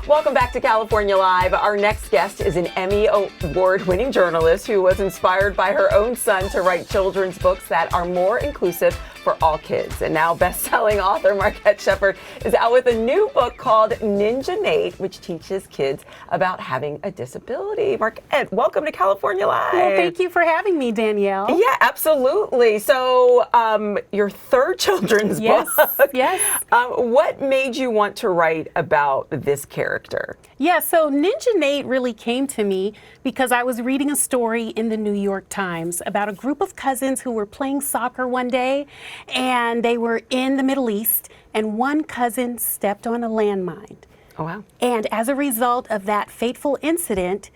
Welcome back to California Live. Our next guest is an Emmy Award-winning journalist who was inspired by her own son to write children's books that are more inclusive for all kids. And now best-selling author Marquette Shepard is out with a new book called Ninja Nate, which teaches kids about having a disability. Marquette, welcome to California Live. Well, thank you for having me, Danielle. Yeah, absolutely. So your third children's book. Yes. What made you want to write about this character? Yeah, so Ninja Nate really came to me because I was reading a story in the New York Times about a group of cousins who were playing soccer one day, and they were in the Middle East, and one cousin stepped on a landmine. Oh, wow. And as a result of that fateful incident,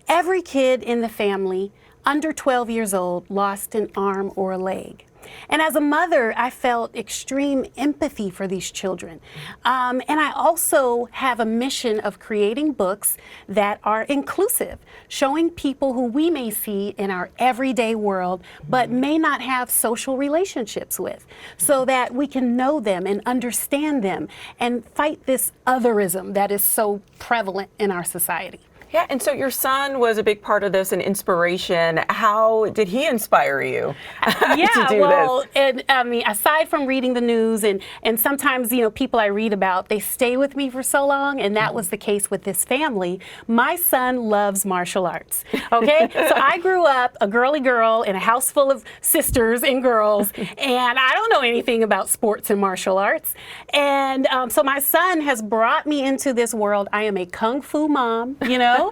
every kid in the family under 12 years old lost an arm or a leg. And as a mother, I felt extreme empathy for these children. And I also have a mission of creating books that are inclusive, showing people who we may see in our everyday world, but may not have social relationships with, so that we can know them and understand them and fight this otherism that is so prevalent in our society. Yeah, and so your son was a big part of this and inspiration. How did he inspire you to do this? And I mean, aside from reading the news and sometimes, you know, people I read about, they stay with me for so long, and that was the case with this family. My son loves martial arts, okay? So I grew up a girly girl in a house full of sisters and girls, and I don't know anything about sports and martial arts. And so my son has brought me into this world. I am a kung fu mom, you know?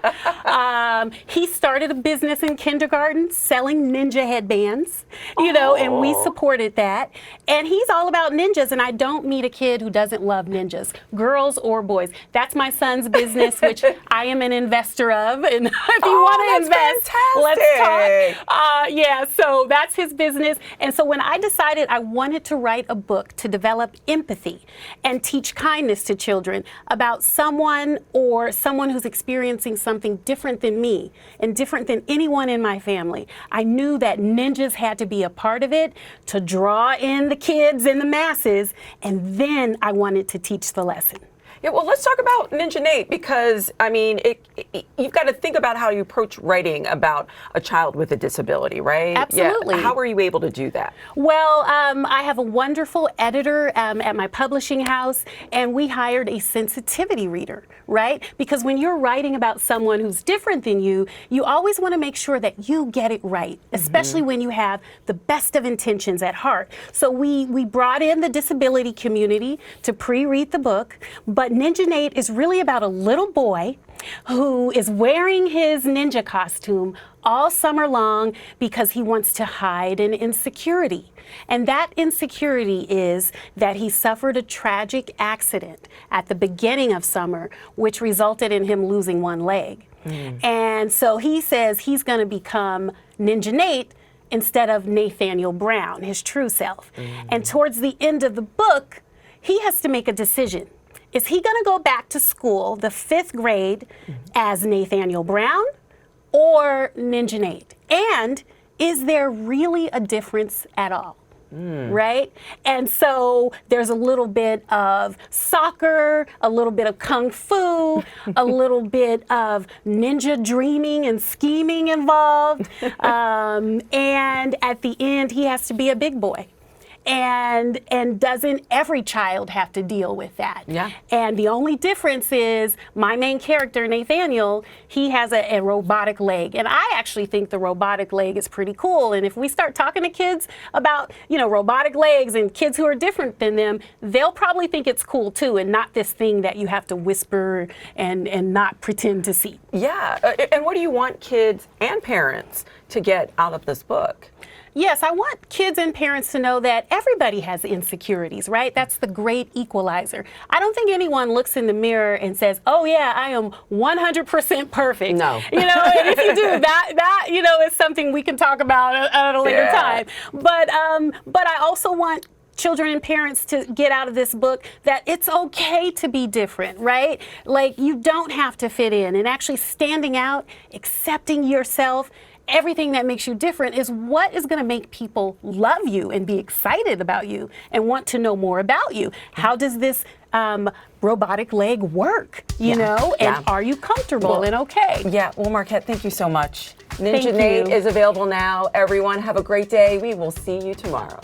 He started a business in kindergarten selling ninja headbands, you know, and we supported that. And he's all about ninjas, and I don't meet a kid who doesn't love ninjas, girls or boys. That's my son's business, which I am an investor of. And if you want to invest, fantastic. Let's talk. Yeah, so that's his business. And so when I decided I wanted to write a book to develop empathy and teach kindness to children about someone who's experiencing something different than me and different than anyone in my family, I knew that ninjas had to be a part of it to draw in the kids and the masses, and then I wanted to teach the lesson. Yeah, well, let's talk about Ninja Nate, because, I mean, you've got to think about how you approach writing about a child with a disability, right? Absolutely. Yeah. How were you able to do that? Well, I have a wonderful editor at my publishing house, and we hired a sensitivity reader, right? Because when you're writing about someone who's different than you, you always want to make sure that you get it right, especially when you have the best of intentions at heart. So we brought in the disability community to pre-read the book, but Ninja Nate is really about a little boy who is wearing his ninja costume all summer long because he wants to hide an insecurity. And that insecurity is that he suffered a tragic accident at the beginning of summer, which resulted in him losing one leg. And so he says he's going to become Ninja Nate instead of Nathaniel Brown, his true self. And towards the end of the book, he has to make a decision. Is he going to go back to school, the 5th grade, as Nathaniel Brown or Ninja Nate? And is there really a difference at all? Right? And so there's a little bit of soccer, a little bit of kung fu, a little bit of ninja dreaming and scheming involved. And at the end, he has to be a big boy. And doesn't every child have to deal with that? Yeah. And the only difference is my main character, Nathaniel, he has a robotic leg. And I actually think the robotic leg is pretty cool. And if we start talking to kids about, you know, robotic legs and kids who are different than them, they'll probably think it's cool too, and not this thing that you have to whisper and not pretend to see. Yeah. And what do you want kids and parents to get out of this book? Yes, I want kids and parents to know that everybody has insecurities, right? That's the great equalizer. I don't think anyone looks in the mirror and says, oh yeah, I am 100% perfect. No. You know, and if you do, that you know, is something we can talk about at a later time. But I also want children and parents to get out of this book that it's okay to be different, right? Like, you don't have to fit in, and actually standing out, accepting yourself, everything that makes you different is what is going to make people love you and be excited about you and want to know more about you. How does this robotic leg work, you know? Yeah. And are you comfortable Well, and okay? Yeah, well, Marquette, thank you so much. Thank Ninja Nate you. is available now. Everyone, have a great day. We will see you tomorrow.